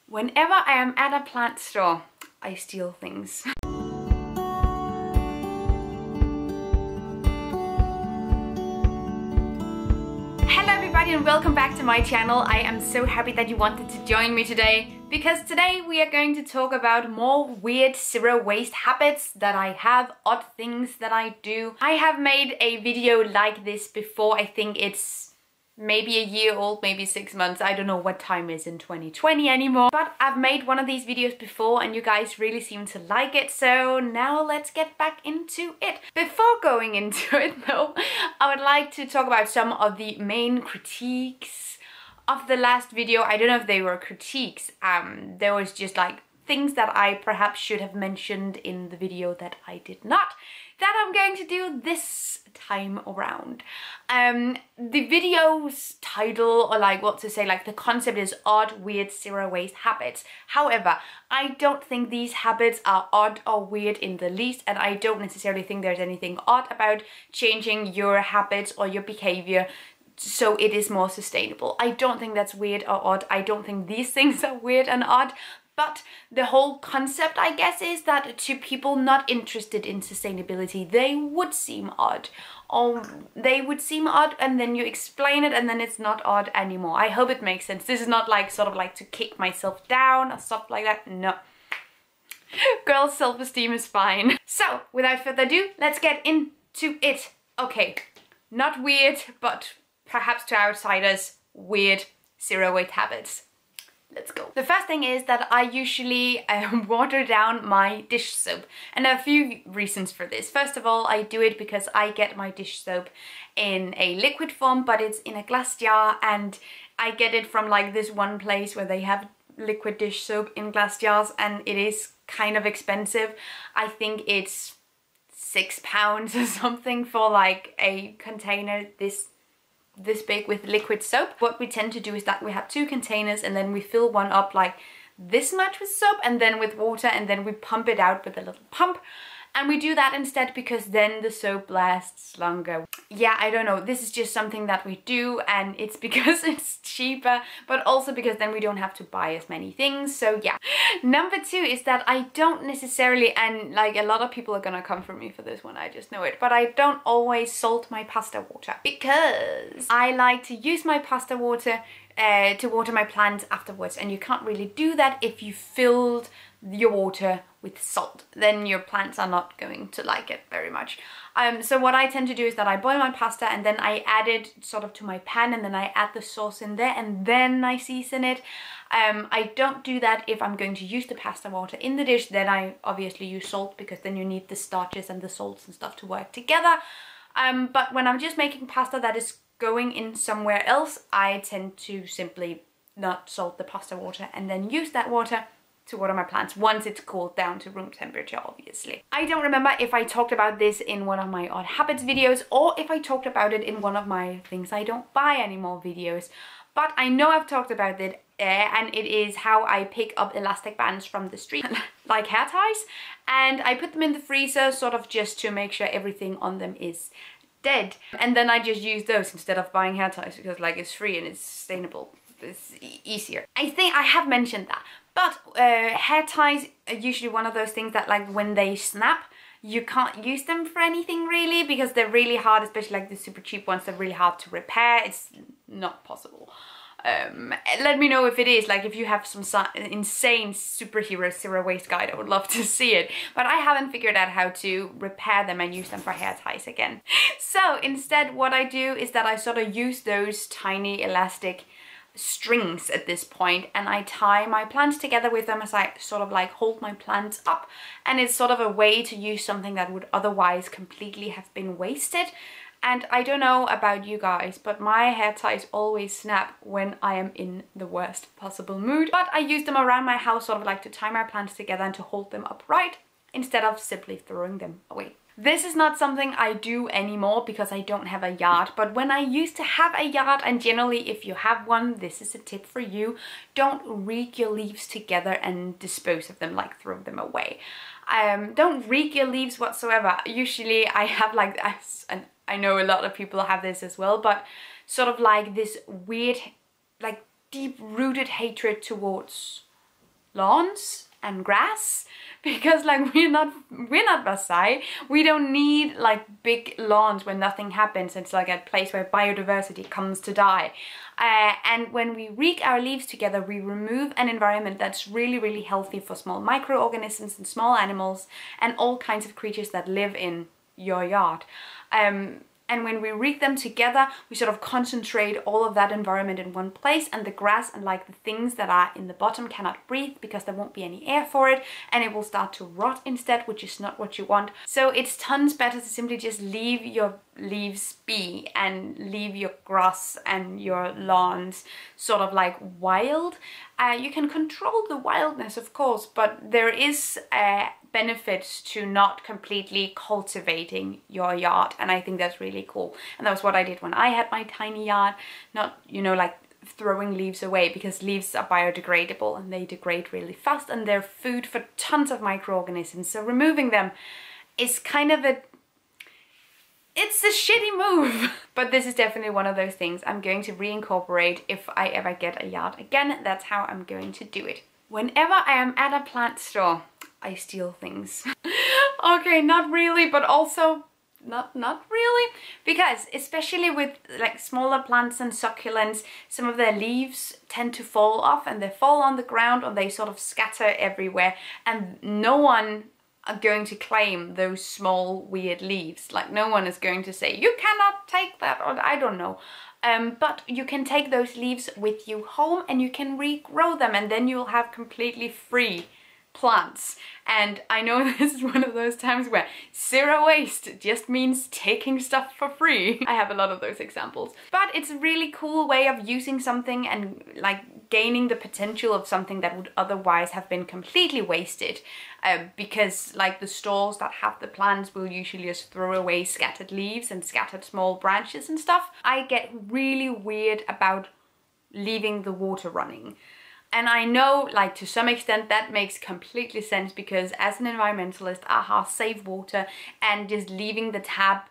Whenever I am at a plant store, I steal things. Hello everybody and welcome back to my channel. I am so happy that you wanted to join me today, because today we are going to talk about more weird zero waste habits that I have, odd things that I do. I have made a video like this before. I think it's maybe a year old, maybe 6 months. I don't know what time is in 2020 anymore. But I've made one of these videos before and you guys really seem to like it. So now let's get back into it. Before going into it though, I would like to talk about some of the main critiques of the last video. I don't know if they were critiques. There was just like things that I perhaps should have mentioned in the video that I did not, that I'm going to do this time around. The video's title, or like what to say, like the concept is odd, weird, zero waste habits. However, I don't think these habits are odd or weird in the least, and I don't necessarily think there's anything odd about changing your habits or your behavior so it is more sustainable. I don't think that's weird or odd. I don't think these things are weird and odd. But the whole concept, I guess, is that to people not interested in sustainability, they would seem odd. Or they would seem odd and then you explain it and then it's not odd anymore. I hope it makes sense. This is not like sort of like to kick myself down or stuff like that. No. Girls' self-esteem is fine. So, without further ado, let's get into it. Okay, not weird, but perhaps to outsiders, weird zero waste habits. Let's go. The first thing is that I usually water down my dish soap, and there are a few reasons for this. First of all, I do it because I get my dish soap in a liquid form, but it's in a glass jar, and I get it from like this one place where they have liquid dish soap in glass jars, and it is kind of expensive. I think it's £6 or something for like a container this big with liquid soap. What we tend to do is that we have 2 containers and then we fill one up like this much with soap and then with water, and then we pump it out with a little pump. And we do that instead because then the soap lasts longer. Yeah, I don't know, this is just something that we do, and it's because it's cheaper, but also because then we don't have to buy as many things. So yeah. Number 2 is that I don't necessarily, and like a lot of people are gonna come for me for this one, I just know it, but I don't always salt my pasta water, because I like to use my pasta water to water my plants afterwards, and you can't really do that if you filled your water with salt. Then your plants are not going to like it very much. So what I tend to do is that I boil my pasta and then I add it sort of to my pan, and then I add the sauce in there and then I season it. I don't do that if I'm going to use the pasta water in the dish. Then I obviously use salt, because then you need the starches and the salts and stuff to work together. But when I'm just making pasta that is going in somewhere else, I tend to simply not salt the pasta water and then use that water to water my plants once it's cooled down to room temperature, obviously. I don't remember if I talked about this in one of my odd habits videos or if I talked about it in one of my things I don't buy anymore videos, but I know I've talked about it, and it is how I pick up elastic bands from the street like hair ties, and I put them in the freezer sort of just to make sure everything on them is dead, and then I just use those instead of buying hair ties, because like it's free and it's sustainable. It's easier. I think I have mentioned that. But hair ties are usually one of those things that like when they snap, you can't use them for anything really, because they're really hard, especially like the super cheap ones, they're really hard to repair. It's not possible. Let me know if it is, like if you have some insane superhero zero waste guide, I would love to see it. But I haven't figured out how to repair them and use them for hair ties again. So instead what I do is that I sort of use those tiny elastic strings at this point, and I tie my plants together with them as I sort of like hold my plants up, and it's sort of a way to use something that would otherwise completely have been wasted. And I don't know about you guys, but my hair ties always snap when I am in the worst possible mood. But I use them around my house sort of like to tie my plants together and to hold them upright instead of simply throwing them away. This is not something I do anymore because I don't have a yard, but when I used to have a yard, and generally if you have one, this is a tip for you, don't rake your leaves together and dispose of them, like throw them away. Don't rake your leaves whatsoever. Usually I have like this, and I know a lot of people have this as well, but sort of like this weird, like deep-rooted hatred towards lawns and grass, because like we're not Versailles. We don't need like big lawns where nothing happens. It's like a place where biodiversity comes to die. And when we reek our leaves together, we remove an environment that's really, really healthy for small microorganisms and small animals and all kinds of creatures that live in your yard. And when we reek them together, we sort of concentrate all of that environment in one place, and the grass and like the things that are in the bottom cannot breathe because there won't be any air for it, and it will start to rot instead, which is not what you want. So it's tons better to simply just leave your leaves be and leave your grass and your lawns sort of like wild. You can control the wildness, of course, but there is benefits to not completely cultivating your yard, and I think that's really cool. And that was what I did when I had my tiny yard. Not, you know, like throwing leaves away, because leaves are biodegradable and they degrade really fast and they're food for tons of microorganisms. So removing them is kind of it's a shitty move. But this is definitely one of those things I'm going to reincorporate if I ever get a yard again. That's how I'm going to do it. Whenever I am at a plant store, I steal things. Okay, not really, but also not really. Because especially with like smaller plants and succulents, some of their leaves tend to fall off, and they fall on the ground or they sort of scatter everywhere, and no one are going to claim those small weird leaves. Like no one is going to say, you cannot take that, or I don't know. But you can take those leaves with you home and you can regrow them, and then you'll have completely free plants. And I know this is one of those times where zero waste just means taking stuff for free. I have a lot of those examples. But it's a really cool way of using something and like gaining the potential of something that would otherwise have been completely wasted. Because like the stores that have the plants will usually just throw away scattered leaves and scattered small branches and stuff. I get really weird about leaving the water running. And I know, like, to some extent that makes completely sense, because as an environmentalist, save water, and just leaving the tap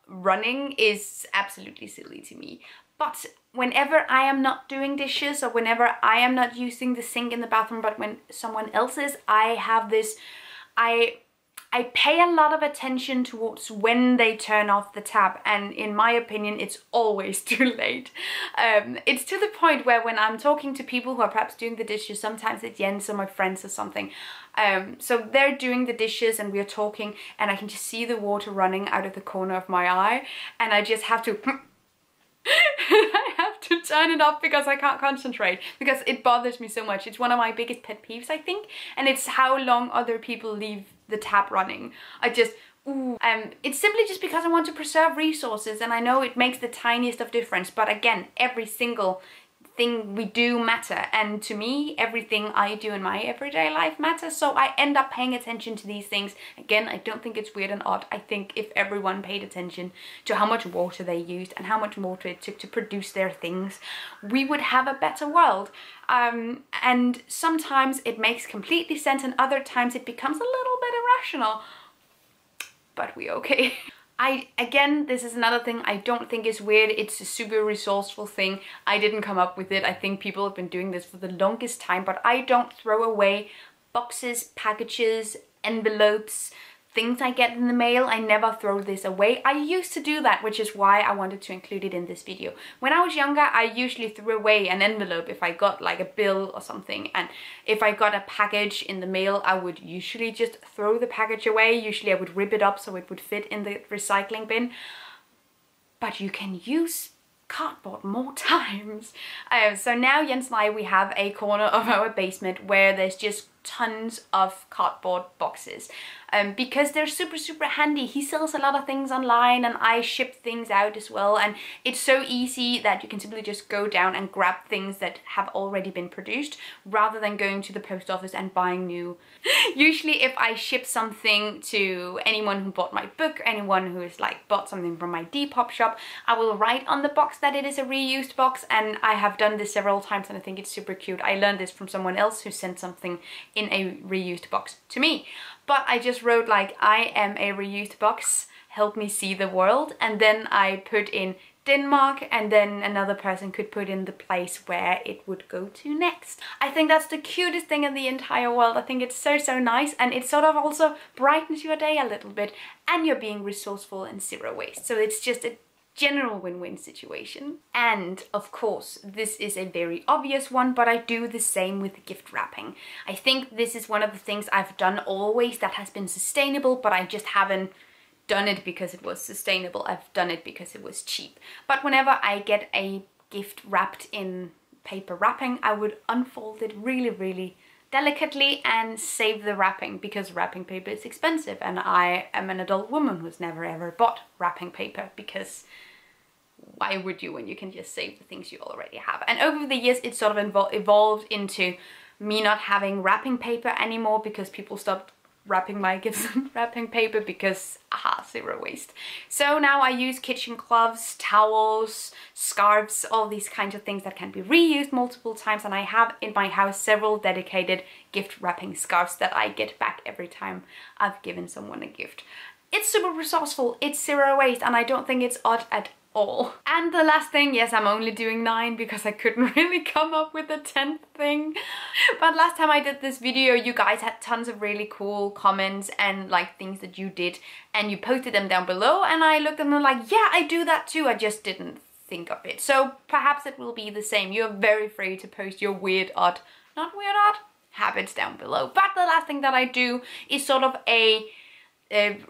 running is absolutely silly to me. But whenever I am not doing dishes, or whenever I am not using the sink in the bathroom, but when someone else is, I have this, I pay a lot of attention towards when they turn off the tap, and in my opinion it's always too late. It's to the point where when I'm talking to people who are perhaps doing the dishes, sometimes it's Jens or my friends or something, so they're doing the dishes and we're talking, and I can just see the water running out of the corner of my eye, and I just have to I have to turn it off because I can't concentrate, because it bothers me so much. It's one of my biggest pet peeves, I think, and it's how long other people leave the tap running. It's simply just because I want to preserve resources, and I know it makes the tiniest of difference, but again, every single thing we do matter, and to me everything I do in my everyday life matters, so I end up paying attention to these things. Again, I don't think it's weird and odd. I think if everyone paid attention to how much water they used and how much water it took to produce their things, we would have a better world. And sometimes it makes completely sense, and other times it becomes a little bit irrational, but we're okay. Again, this is another thing I don't think is weird. It's a super resourceful thing. I didn't come up with it. I think people have been doing this for the longest time, but I don't throw away boxes, packages, envelopes, things I get in the mail. I never throw this away. I used to do that, which is why I wanted to include it in this video. When I was younger, I usually threw away an envelope if I got like a bill or something, and if I got a package in the mail, I would usually just throw the package away. Usually I would rip it up so it would fit in the recycling bin. But you can use cardboard more times. So now Jens and I, we have a corner of our basement where there's just tons of cardboard boxes, because they're super handy. He sells a lot of things online and I ship things out as well, and it's so easy that you can simply just go down and grab things that have already been produced rather than going to the post office and buying new. Usually if I ship something to anyone who bought my book, anyone who has like bought something from my Depop shop, I will write on the box that it is a reused box, and I have done this several times and I think it's super cute. I learned this from someone else who sent something in a reused box to me. But I just wrote like, I am a reused box, help me see the world, and then I put in Denmark, and then another person could put in the place where it would go to next. I think that's the cutest thing in the entire world. I think it's so, so nice, and it sort of also brightens your day a little bit, and you're being resourceful and zero waste. So it's just a general win-win situation. And of course, this is a very obvious one, but I do the same with gift wrapping. I think this is one of the things I've done always that has been sustainable, but I just haven't done it because it was sustainable. I've done it because it was cheap. But whenever I get a gift wrapped in paper wrapping, I would unfold it really, really delicately and save the wrapping, because wrapping paper is expensive, and I am an adult woman who's never ever bought wrapping paper, because why would you when you can just save the things you already have? And over the years it sort of evolved into me not having wrapping paper anymore, because people stopped wrapping my gifts in wrapping paper because, aha, zero waste. So now I use kitchen gloves, towels, scarves, all these kinds of things that can be reused multiple times, and I have in my house several dedicated gift wrapping scarves that I get back every time I've given someone a gift. It's super resourceful, it's zero waste, and I don't think it's odd at all. And the last thing, yes, I'm only doing 9 because I couldn't really come up with a 10th thing. But last time I did this video, you guys had tons of really cool comments and like things that you did, and you posted them down below, and I looked at them and like, yeah, I do that too, I just didn't think of it. So perhaps it will be the same. You're very free to post your weird, odd, not weird, odd habits down below. But the last thing that I do is sort of a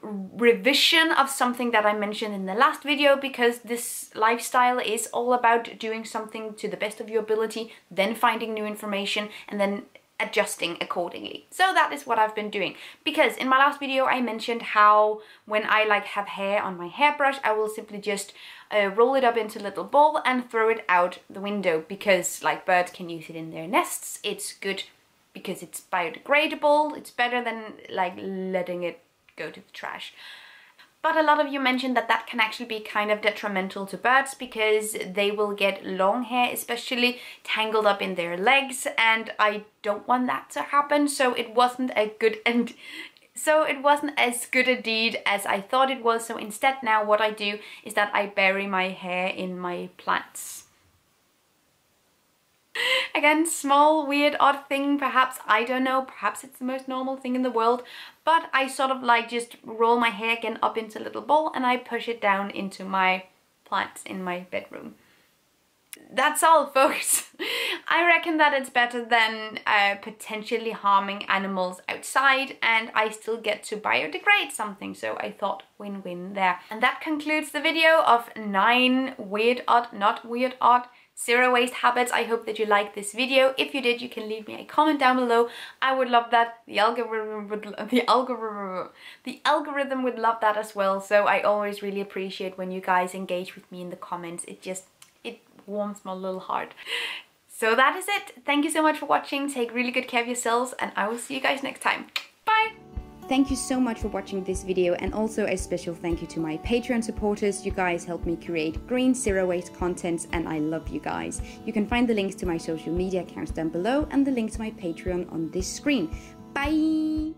revision of something that I mentioned in the last video, because this lifestyle is all about doing something to the best of your ability, then finding new information, and then adjusting accordingly. So that is what I've been doing, because in my last video I mentioned how when I like have hair on my hairbrush, I will simply just roll it up into a little ball and throw it out the window, because like birds can use it in their nests. It's good because it's biodegradable. It's better than like letting it go to the trash. But a lot of you mentioned that that can actually be kind of detrimental to birds, because they will get long hair especially tangled up in their legs, and I don't want that to happen. So it wasn't as good a deed as I thought it was. So instead now what I do is that I bury my hair in my plants. Again, small, weird, odd thing, perhaps, I don't know, perhaps it's the most normal thing in the world, but I sort of like just roll my hair again up into a little ball and I push it down into my plants in my bedroom. That's all, folks. I reckon that it's better than potentially harming animals outside, and I still get to biodegrade something, so I thought win-win there. And that concludes the video of 9 weird, odd, not weird, odd, zero waste habits. I hope that you liked this video. If you did, you can leave me a comment down below. I would love that. The algorithm would love that as well. So I always really appreciate when you guys engage with me in the comments. It warms my little heart. So that is it. Thank you so much for watching. Take really good care of yourselves, and I will see you guys next time. Bye! Thank you so much for watching this video, and also a special thank you to my Patreon supporters. You guys help me create green zero waste content, and I love you guys. You can find the links to my social media accounts down below and the link to my Patreon on this screen. Bye!